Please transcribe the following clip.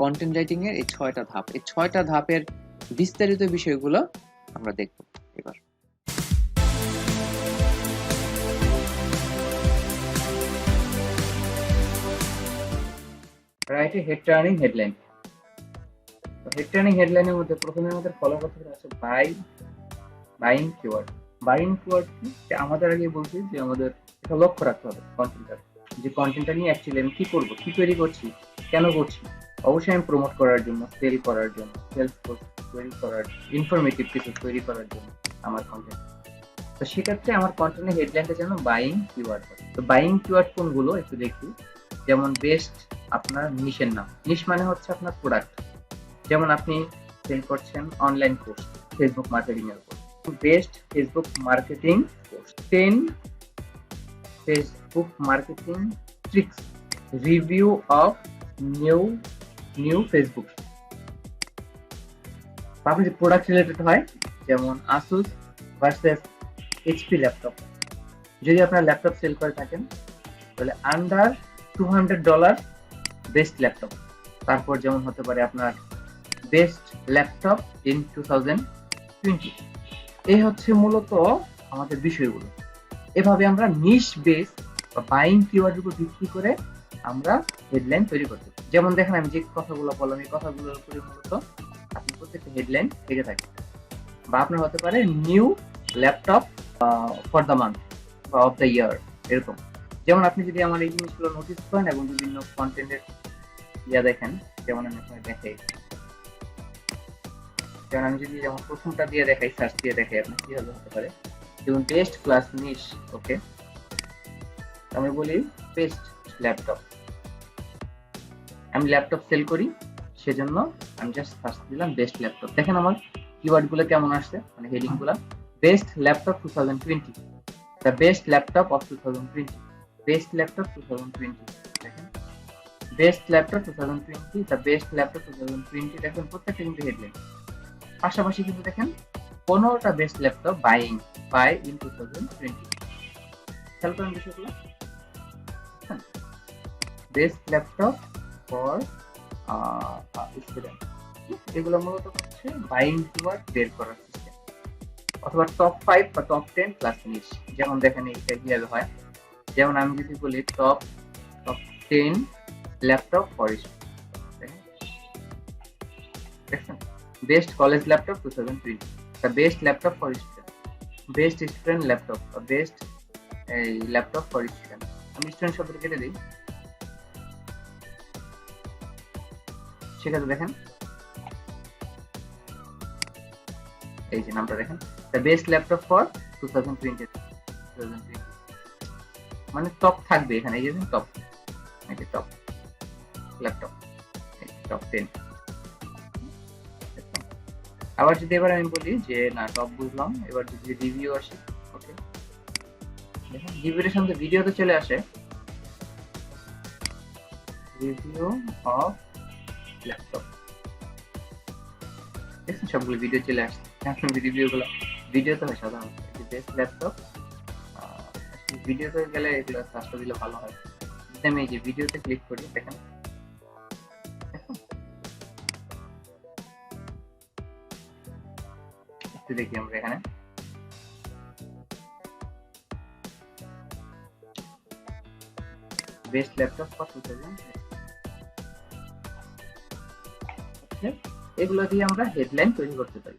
Content writing এর এই 6টা ধাপ, এই 6টা ধাপের বিস্তারিত বিষয়গুলো আমরা দেখব এবার। Right a head turning headline. Head turning হেডলাইনের মধ্যে প্রথমে আমাদের ফলো করতে হবে আছে বাইং কিওয়ার্ড। বাইং কিওয়ার্ড কি আমাদের আগে বলছি যে আমাদের এটা লক্ষ্য রাখতে হবে কন্টেন্টটা, যে কন্টেন্টটা নিয়ে অ্যাকচুয়ালি আমি কি করব, কি তৈরি করছি, কেন করছি। অবশ্যই আমি প্রমোট করার জন্য, সেল করার জন্য, সেলস তৈরি করার, ইনফরমেটিভ কিছু তৈরি করার জন্য আমার কন্টেন্ট। তো সেক্ষেত্রে আমার কন্টেন্টের হেডলাইনটা যেন বাইং কিওয়ার্ড হয়। তো বাইং কিওয়ার্ড কোনগুলো একটু দেখি। যেমন বেস্ট আপনার নিশের নাম, নিশ মানে হচ্ছে আপনার প্রোডাক্ট। যেমন আপনি সেল করছেন অনলাইন কোর্স, ফেসবুক মার্কেটিং এর course, best Facebook marketing course, 10 Facebook marketing tricks, review of new Facebook. আপনি যে প্রোডাক্ট রিলেটেড হয়, যেমন আসুস ভার্সেস এইচপি ল্যাপটপ। যদি আপনার ল্যাপটপ সেল করে থাকেন তাহলে আন্ডার $200 বেস্ট ল্যাপটপ। তারপর যেমন হতে পারে আপনার বেস্ট ল্যাপটপ ইন 2020। এই হচ্ছে মূলত আমাদের বিষয়গুলো। এভাবে আমরা নিশ বেস বা বাইং কিওয়ার্ডের উপর ভিত্তি করে আমরা হেডলাইন তৈরি করতে পারি। যেমন দেখেন আমি যে কথাগুলো বললাম, এই কথাগুলোর উপরে মূলত আপনি প্রত্যেকটা হেডলাইন থেকে থাকে। বা আপনার হতে পারে new laptop for the month বা অফ দ্য ইয়ার, এরকম। যেমন আপনি যদি আমার এই জিনিসগুলো নোটিস করেন এবং বিভিন্ন কন্টেন্টের দেখেন, যেমন আমি এখানে দেখাই, যেমন আমি যদি যেমন প্রথমটা দিয়ে দেখাই, সার্চ দিয়ে দেখাই, আপনার কিভাবে হতে পারে। যেমন বেস্ট ক্লাস নিশ, ওকে, আমি বলি বেস্ট ল্যাপটপ। আমি ল্যাপটপ সেল করি, সেজন্য আমি জাস্ট সার্চ দিলাম বেস্ট ল্যাপটপ। দেখেন আমার কিওয়ার্ড গুলো কেমন আসছে, মানে হেডিং গুলা। Best laptop 2020, the best laptop off 2020, best laptop 2020। দেখেন best laptop 2020, the best laptop 2020। দেখেন প্রত্যেকটা কিন্তু হেডলাইন। পাশাপাশি কিন্তু দেখেন 15টা বেস্ট ল্যাপটপ বাই ইন 2020। খেয়াল করেন বিষয়গুলো। বেস্ট ল্যাপটপ ফর স্টুডেন্ট, এগুলো মূলত হচ্ছে বাইং কিওয়ার্ড বের করার সিস্টেম। অথবা টপ 5 বা টপ 10 প্লাস নিশ। যেমন দেখেন এটা কিভাবে হয়, যেমন আমি যদি বলি টপ 10 ল্যাপটপ ফর স্টুডেন্ট। দেখছেন best college laptop 2020, the best laptop for student, best student laptop, best laptop for student. আমি স্টুডেন্ট শব্দটা কেটে দিই, সেক্ষেত্রে দেখেন এই যে নামটা দেখেন, দ্য বেস্ট ল্যাপটপ ফর 2020, মানে টপ থাকবে এখানে। এই যে টপ, এই যে টপ ল্যাপটপ, টপ 10। আবার যদি এবার আমি বলি যে না টপ বুঝলাম, এবার যদি রিভিউ আসে, ওকে, দেখেন রিভিউর সাথে ভিডিও তো চলে আসে, রিভিউ অফ ল্যাপটপ। দেখছেন সবগুলো ভিডিও চলে আসছে। রিভিউ গুলো ভিডিও তো হয় সাধারণত। বেস্ট ল্যাপটপ ভিডিওতে গেলে এগুলো সার্চটা দিলে ভালো হয়। যদি আমি এই যে ভিডিওতে ক্লিক করি, দেখেন একটু দেখি আমরা এখানে বেস্ট ল্যাপটপ ফর 2000। এগুলো দিয়ে আমরা হেডলাইন তৈরি করতে পারি।